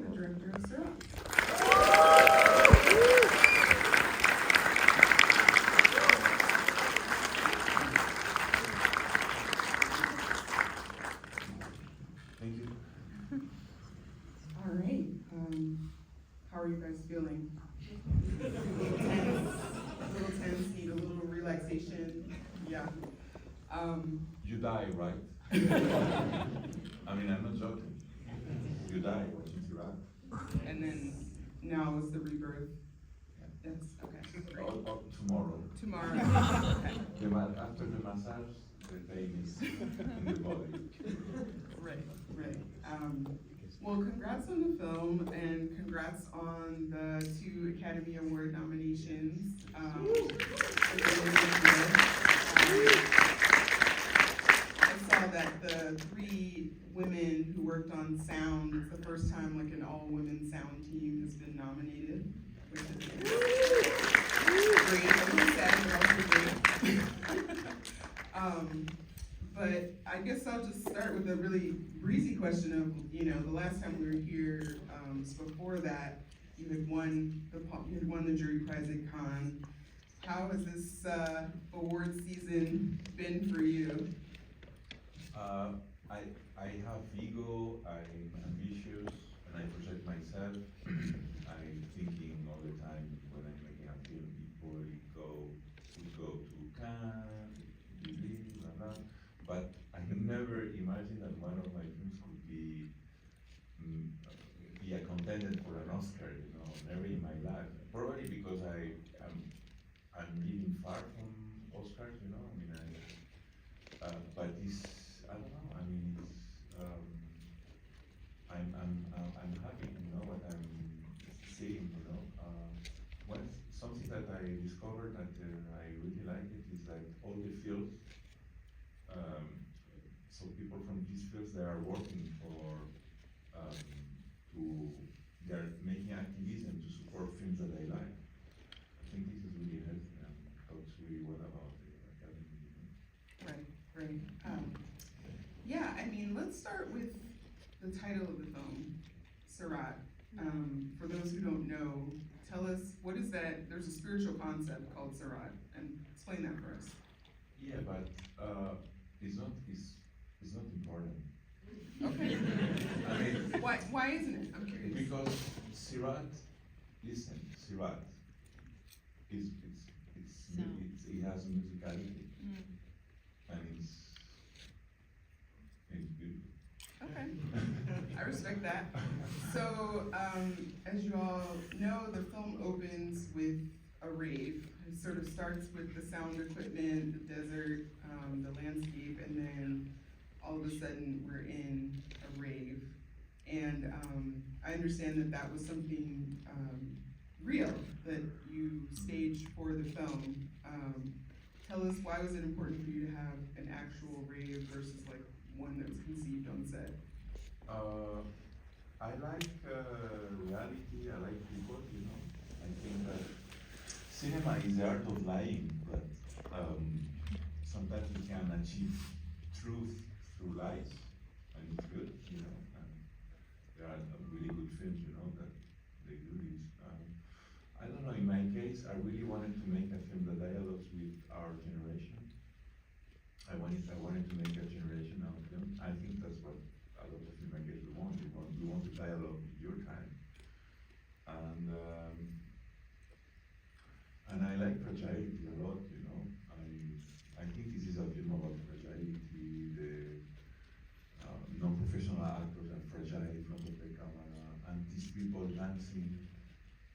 the director of Sirat. Thank you. All right. How are you guys feeling? A little tense, need a little relaxation. Yeah. You die, right? I mean, I'm not joking. You die watching Sirat. And then now is the rebirth. That's okay. Great. Or tomorrow. Tomorrow. Okay. After the massage, the pain is in the body. Right, right. Well, congrats on the film and congrats on the 2 Academy Award nominations. I saw that the 3 women who worked on sound, it's the first time like an all-women sound team has been nominated, which is great. A little sad, but also great. But I guess I'll just start with a really breezy question of, the last time we were here, before that, you had won the jury prize at Cannes. How has this award season been for you? I have ego, I'm ambitious, and I project myself. I'm thinking all the time when I'm making a film, people would go to Cannes, blah, blah. But I never imagined that one of my films could be a contender for an Oscar, never in my life. Probably because I'm living far from Oscars, but it's, I don't know, I mean, I'm happy, what I'm seeing, something that I discovered that I really like it is that all the fields, so people from these fields, they are working they are making activism to support films that they like. I think this is really healthy and talks really well about the academy. Right, right. Yeah, I mean, let's start with the title of the film, Sirat. For those who don't know, tell us, what is that? There's a spiritual concept called Sirat, and explain that for us. Yeah, but it's not important. Okay. I mean, Why isn't it? I'm curious. because Sirat it has musicality, and it's beautiful. Okay, I respect that. So, as you all know, the film opens with a rave. It sort of starts with the sound equipment, the desert, the landscape, and then all of a sudden we're in a rave. And I understand that was something real that you staged for the film. Tell us, why was it important for you to have an actual rave versus like one that was conceived on set? I like reality, I like people, I think that cinema is the art of lying, but sometimes we can achieve truth through lies, and it's good, and there are really good films, that they do this. I don't know, in my case, I really wanted to make a film that dialogues with our generation. I wanted to make a generational film. I think that's what a lot of filmmakers want. You want to dialogue with your time. And I like fragility a lot, I think this is a film about fragility. The non-professional actors are fragile in front of the camera, and these people dancing,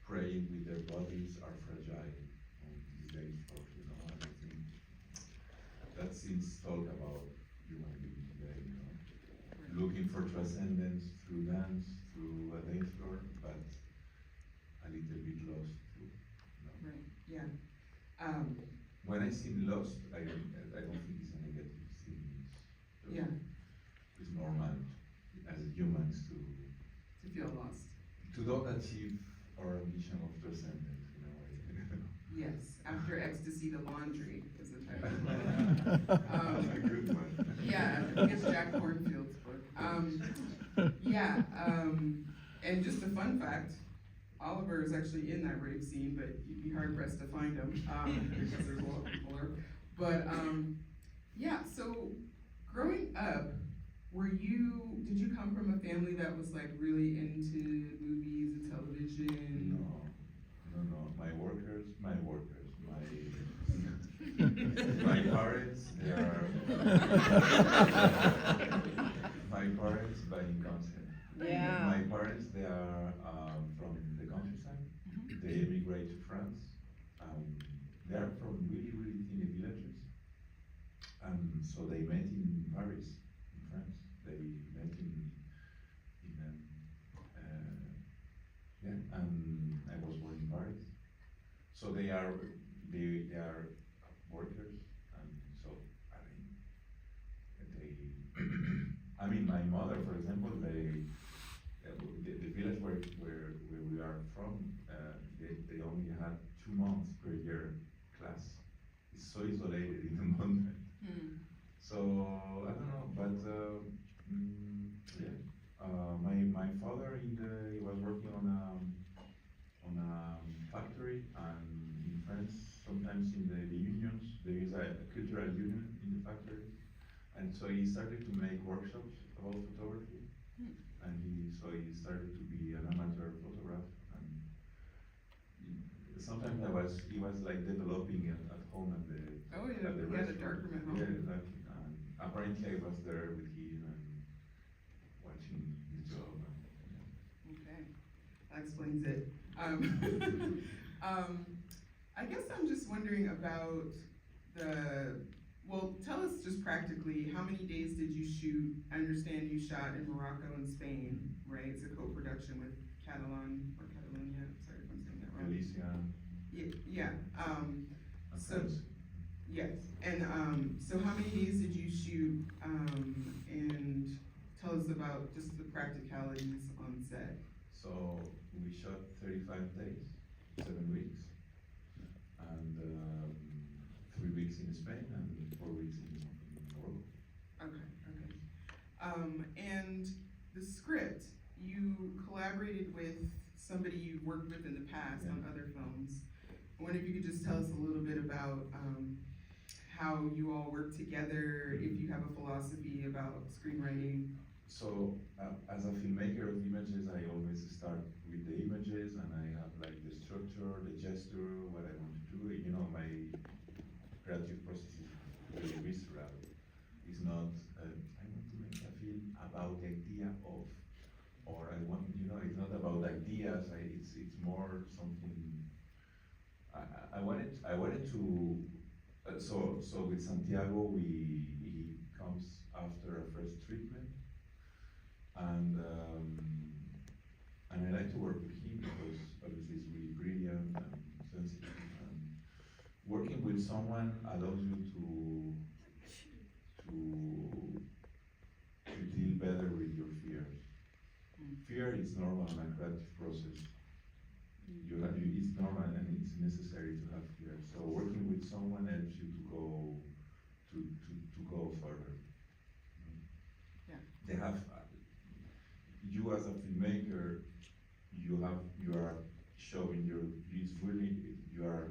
praying with their bodies are fragile on these days of, and I think that seems talk about human being today, looking for transcendence through dance, through a dance floor, but a little bit lost too. Right, yeah. When I say lost, I don't think it's a negative thing. Yeah. It's normal as humans to feel lost. To not achieve our ambition of transcendence in a way. Yes, after Ecstasy, the Laundry is the title. That's a good one. Yeah, I think it's Jack Kornfield's book. And just a fun fact, Oliver is actually in that rave scene, but you'd be hard pressed to find him, because there's a lot of people there. But, yeah, so growing up, did you come from a family that was like really into movies and television? No, my my parents, they are, my parents buying content. Yeah. My parents, they are from the countryside. They immigrate to France. They are from really, really teeny villages. So they met in Paris, in France. They met and I was born in Paris. So they are workers, and so I mean they. I mean, my mother, for example, the village where we are from, they only had 2 months per year class. It's so isolated in the mountain. So I don't know, but yeah. My father he was working on a factory, and in France sometimes in the unions there is a cultural union in the factory, and so he started to make workshops about photography, and he started to be an amateur photographer, and sometimes he was like developing at home at the Oh, yeah, at the he had a restaurant. darkroom at home. Yeah, exactly. And apparently I was there with him and watching his job. Okay, that explains it. I guess I'm just wondering about well, tell us just practically, how many days did you shoot? I understand you shot in Morocco and Spain, right? It's a co-production with Catalonia, sorry if I'm saying that wrong. Galicia Yeah, and so, France. yes, and, so how many days did you shoot, and tell us about just the practicalities on set? So we shot 35 days, 7 weeks, and 3 weeks in Spain and 4 weeks in Morocco. Okay. And the script, you collaborated with somebody you've worked with in the past on other films. I wonder if you could just tell us a little bit about how you all work together, if you have a philosophy about screenwriting. So as a filmmaker of images, I always start with the images, and I have like the structure, the gesture, what I want to do. You know, my creative process is really visceral. It's not, I want to make a film about the idea of, or I want, it's not about ideas. It's more something. I wanted to. So with Santiago, he comes after a first treatment, and I like to work with him because obviously he's really brilliant and sensitive, and working with someone allows you to deal better with your fears. Fear is normal in a creative process. It's normal and it's necessary to have fear. So working with someone helps you to go further. Yeah. They have you as a filmmaker. You are showing you are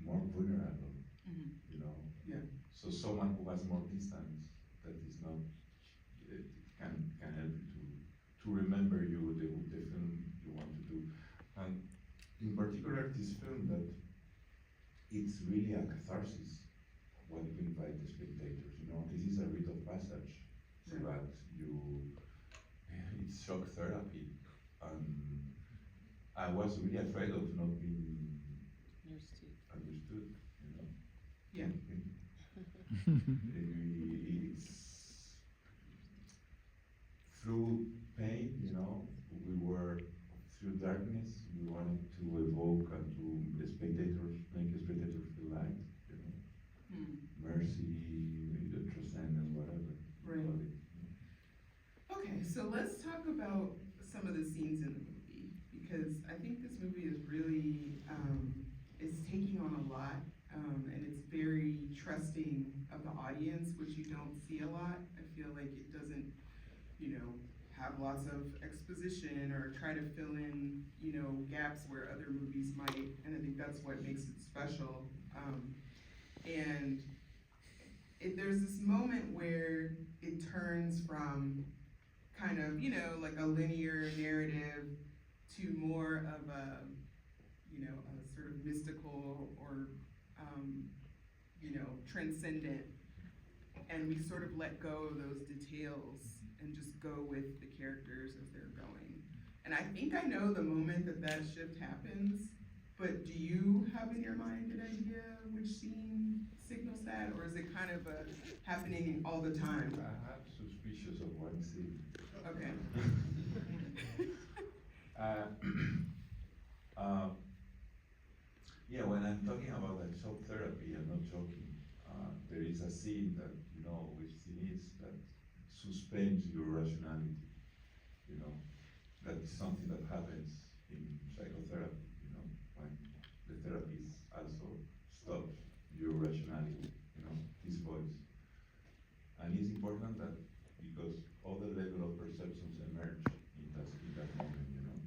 more vulnerable. Yeah. So someone who has more distance, that is not can help you to remember the film you want to do. And in particular this film, that it's really a catharsis when you invite the spectators. This is a rite of passage, so that it's shock therapy. And I was really afraid of not being understood. Yeah. It's through pain, we were through darkness. We wanted to evoke and to make the spectators feel light, mercy, the transcendence, whatever. Right. Okay, so let's talk about some of the scenes in the movie, because I think this movie is really is taking on a lot, and it's very trusting of the audience, which you don't see a lot. I feel like it doesn't, have lots of exposition or try to fill in, you know, gaps where other movies might, and I think that's what makes it special. And there's this moment where it turns from kind of, you know, like a linear narrative to more of a, you know, a sort of mystical or, you know, transcendent. And we sort of let go of those details and just go with the characters as they're going. And I think I know the moment that that shift happens, but do you have in your mind an idea which scene signals that, or is it kind of happening all the time? I'm suspicious of one scene. Okay. Yeah, when I'm talking about like shock therapy, I'm not joking. There is a scene that, you know, which scene is that suspends your rationality, you know. That is something that happens in psychotherapy, you know, when the therapist also stops your rationality, you know, his voice. And it's important that because all the level of perceptions emerge in that moment, you know,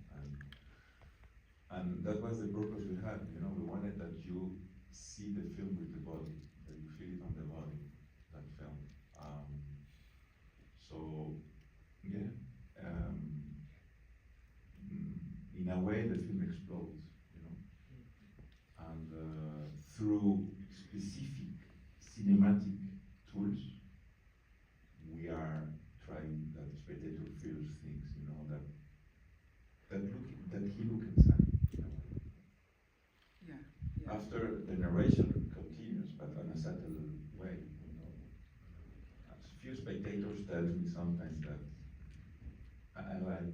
and that was the purpose we had, you know, we wanted that you see the film with the body, that you feel it on the body, that film. So, yeah, in a way the film explodes, you know, and through specific cinematic tools, we are trying that the spectator feels things, you know, that he look inside. You know. Yeah. After the narration continues, but in a subtle way, you know. As few spectators tell me sometimes that I like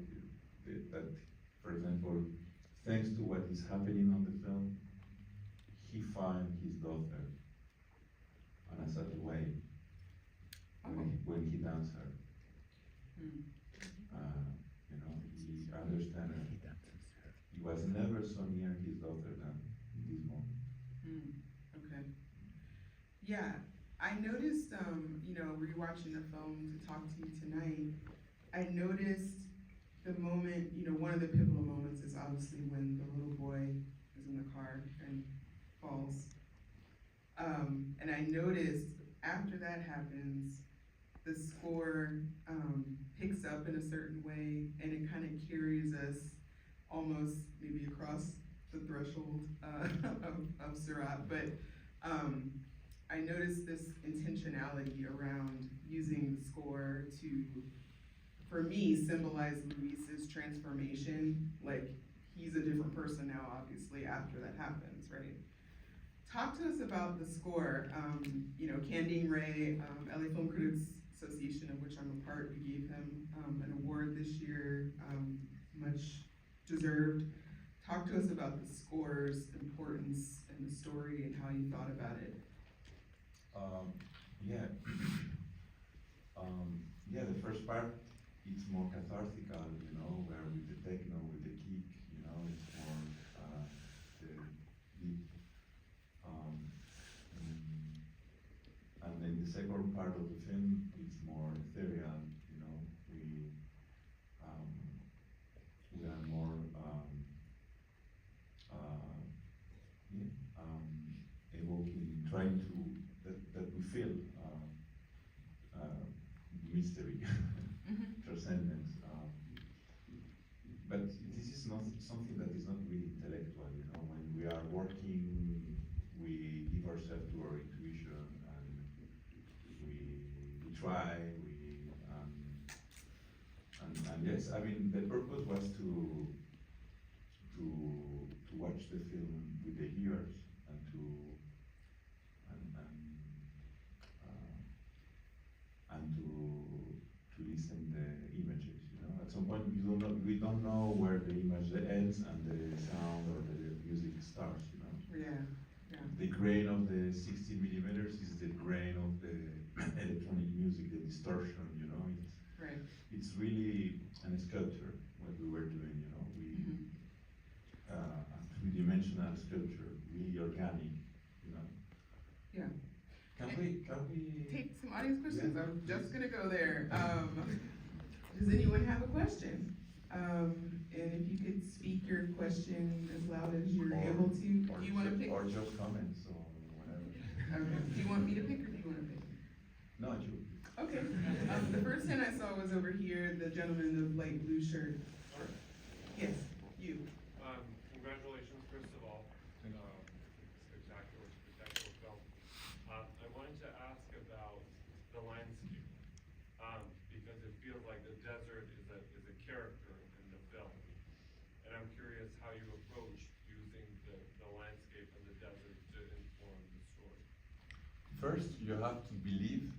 that, for example, thanks to what is happening on the film, he finds his daughter in a subtle way when he dances her. Mm. You know, he understands her. He was never so near his daughter than in this moment. Okay. Yeah, I noticed, you know, rewatching the film to talk to you tonight, I noticed the moment, you know, one of the pivotal moments is obviously when the little boy is in the car and falls. And I noticed after that happens, the score picks up in a certain way, and it kind of carries us almost maybe across the threshold of Sirat. But I noticed this intentionality around using the score to, for me, symbolize Luis's transformation. Like, he's a different person now, obviously, after that happens, right? Talk to us about the score. You know, Candine Ray, LA Film Critics Association, of which I'm a part, we gave him an award this year, much deserved. Talk to us about the score's importance in the story and how you thought about it. Yeah. Yeah, the first part, it's more cathartical, you know, where with the techno, with the kick, you know, it's more the deep. And then the second part of the film, it's more ethereal, you know, we are more evoking, trying to, that we feel mystery, transcendence. But this is not something that is not really intellectual, you know, when we are working, we give ourselves to our intuition, and we try, and yes, I mean, the purpose was to watch the film with the ears and to listen the images. You know, at some point we don't know where the image ends and the sound or the music starts. You know. Yeah. The grain of the 60 millimeters is the grain of the electronic music, the distortion. You know, it's really a sculpture what we were doing. You know, three-dimensional sculpture, really organic. You know. Yeah. Can we take some audience questions? Yeah. I'm just gonna go there. Does anyone have a question? And if you could speak your question as loud as you're able to. Do you want to pick? Or just comments or whatever. Okay. Do you want me to pick or do you want to pick? No, you. Okay. The first hand I saw was over here, the gentleman in the light blue shirt. Yes, you. Congratulations, first of all. Spectacular, spectacular film. I wanted to ask about the landscape, because it feels like the desert is a character in the film. And I'm curious how you approach using the landscape and the desert to inform the story. First, you have to believe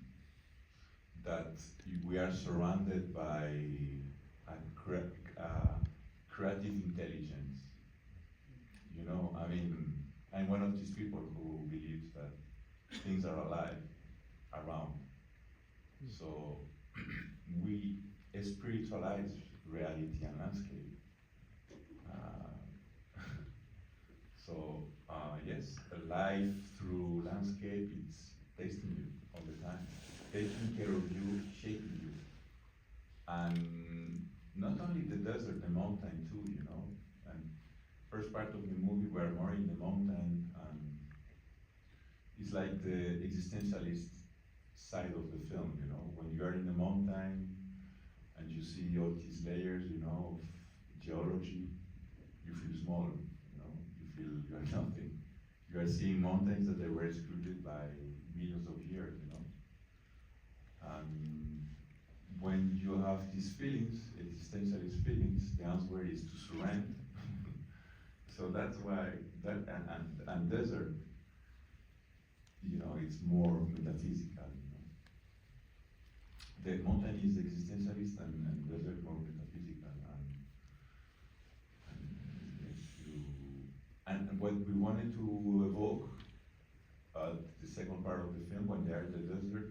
that we are surrounded by a creative intelligence. You know, I mean, I'm one of these people who believes that things are alive around. So we spiritualize reality and landscape. Yes, a life through landscape, it's tasting you all the time, taking care of you, shaping you. And not only the desert, the mountain too, you know. And first part of the movie, we're more in the mountain, and it's like the existentialist side of the film, you know. When you are in the mountain and you see all these layers, you know, of geology, you feel small, you know, you feel you are nothing. You are seeing mountains that they were excluded by millions of years, you know. And when you have these feelings, existentialist feelings, the answer is to surrender. So that's why that and desert, you know, it's more metaphysical, you know. The mountain is existentialist and desert more metaphysical, and what we wanted to evoke, the second part of the film, when they are in the desert,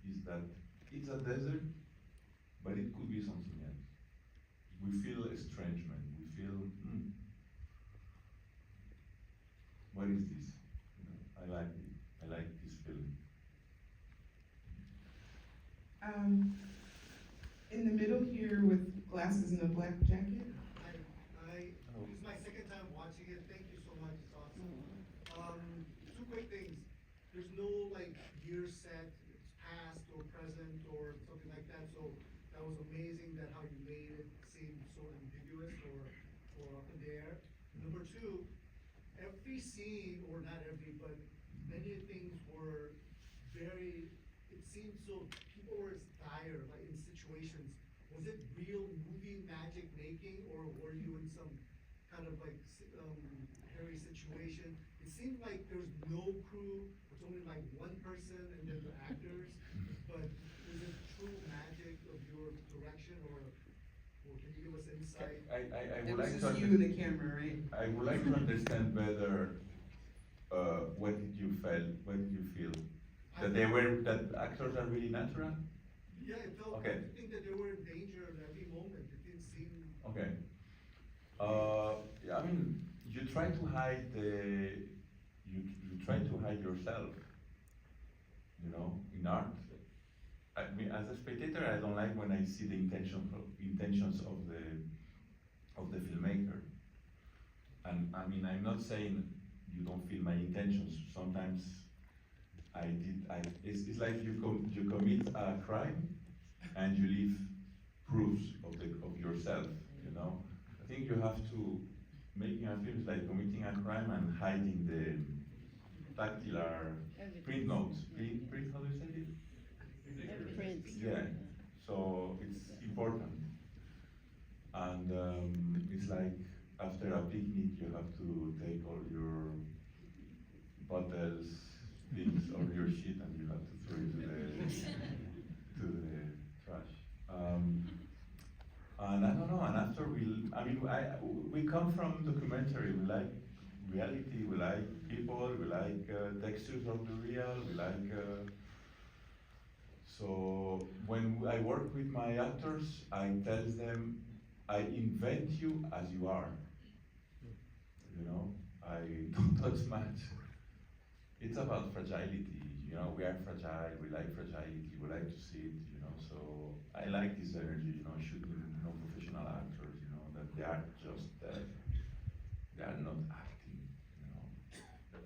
is that it's a desert, but it could be something else. We feel estrangement. We feel, what is this? You know, I like it. I like this feeling. In the middle here with glasses and a black jacket. This is my second time watching it. Thank you so much. It's awesome. Two quick things. There's no like year set, it's past or present or something like that. So that was amazing that how you made it seem so ambiguous or up in the air. Number two, every scene, or not every, but many things were very, it seemed so, people were dire, like in situations. Was it real movie magic making, or were you in some kind of like hairy situation? It seemed like there was no crew, it's only like one person and then the actors, but is it true magic of your direction, or can you give us insight? I It would was like just to you and the camera, right? I would like to understand better what did you feel? That actors are really natural? Yeah, it felt, Okay. I think that they were in danger at every moment, it didn't seem. Okay. Yeah, I mean, you try to hide you try to hide yourself, you know, in art. I mean, as a spectator, I don't like when I see the intentions of the filmmaker. And I mean, I'm not saying you don't feel my intentions. Sometimes it's like you commit a crime and you leave proofs of yourself, you know. I think you have to, making a film is like committing a crime and hiding the tactile print notes. Print, how do you say it? Prints. Yeah, so it's important. And it's like after a picnic, you have to take all your bottles, things, or your shit, and you have to throw it to the trash. And I don't know. And after we come from documentary. We like reality. We like people. We like textures of the real. We like. So when I work with my actors, I tell them, I invent you as you are. You know, I don't touch much. It's about fragility. You know, we are fragile. We like fragility. We like to see it. You know, So I like this energy, shooting non-professional actors, that they are just there. They are not acting.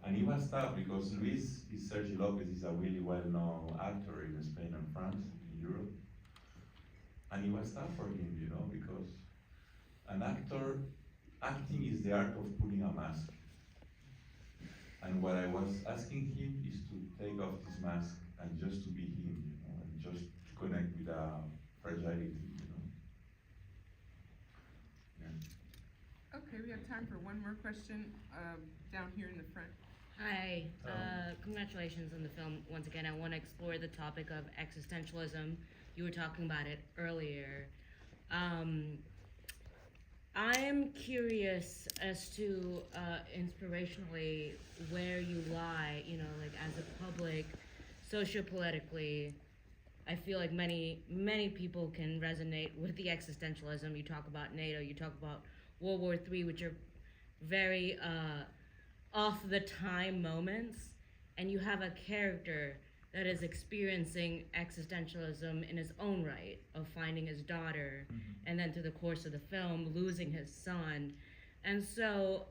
And it was tough because Sergio Lopez is a really well-known actor in Spain and France, in Europe. And it was tough for him, because an actor, acting is the art of putting a mask. And what I was asking him is to take off this mask and just to be him, and just to connect with fragility. Yeah. Okay, we have time for one more question, down here in the front. Hi, congratulations on the film. Once again, I want to explore the topic of existentialism. You were talking about it earlier. I'm curious as to, inspirationally, where you lie, like as a public, sociopolitically. I feel like many people can resonate with the existentialism. You talk about NATO, you talk about World War III, which are very, off the time moments, and you have a character that is experiencing existentialism in his own right, of finding his daughter, and then through the course of the film, losing his son. And so,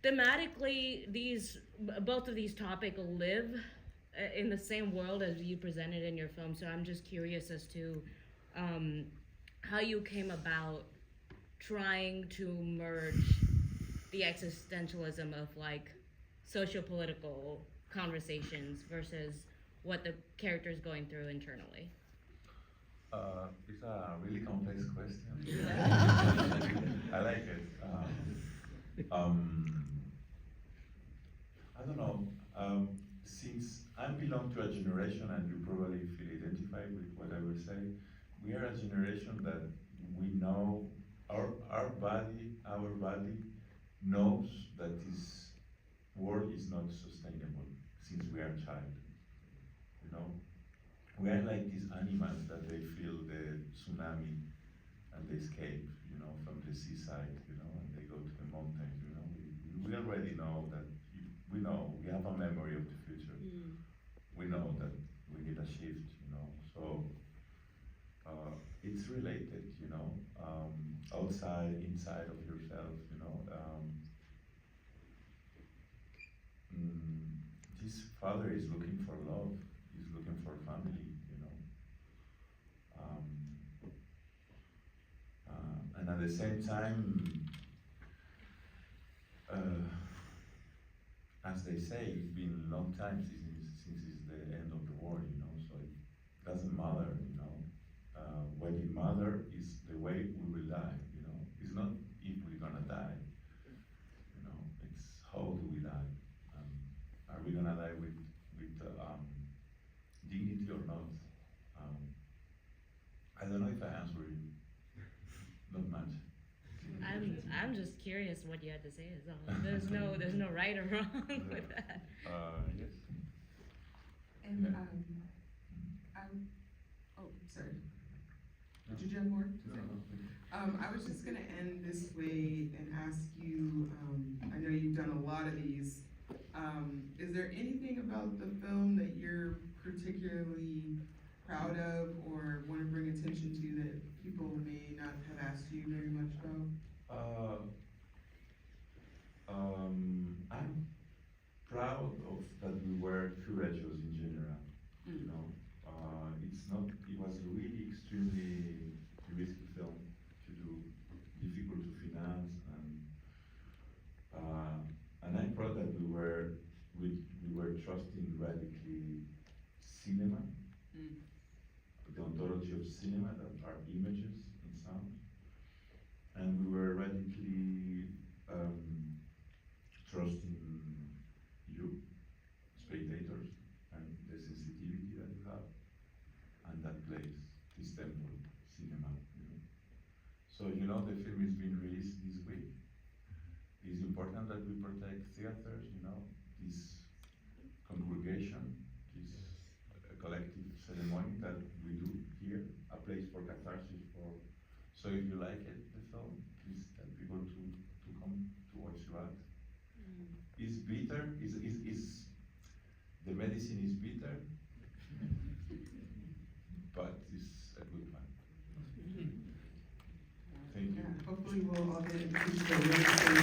thematically, both of these topics live in the same world as you presented in your film. So I'm just curious as to how you came about trying to merge the existentialism of like socio-political conversations versus what the character is going through internally. It's a really complex question. I like it. I don't know. Since I belong to a generation, and you probably feel identified with what I will say, we are a generation that we know our body knows that this world is not sustainable since we are a child. We are like these animals that they feel the tsunami and they escape, from the seaside, and they go to the mountains. We already know that. We know we have a memory of the future. We know that we need a shift. So it's related. Outside, inside of yourself. This father is looking for love. He's looking for family. And at the same time, as they say, it's been a long time since it's the end of the war, so it doesn't matter, what it matters is the way we will die, It's not if we're gonna die, it's how do we die. Are we gonna die with dignity or not? I don't know if I answered you. Not much. I'm just curious what you had to say is all. There's no right or wrong with that. Yes. And, sorry. Did you have more to say? I was just gonna end this way and ask you, I know you've done a lot of these. Is there anything about the film that you're particularly proud of or want to bring attention to that people may not have asked you very much about? I'm proud of that we were courageous in general. It was really extremely risky film to do, difficult to finance, and I'm proud that we were trusting radically cinema, the ontology of cinema, that are images and sound, and we were radically trusting you, spectators, and the sensitivity that you have, and that place, this temple, cinema. So the film is being released this week. It's important that we protect theaters, this congregation, this collective ceremony that we do here, a place for catharsis. So if you like it, the film, please tell people to come to watch Sirat. It's bitter. The medicine is bitter. hopefully we'll all get into the real estate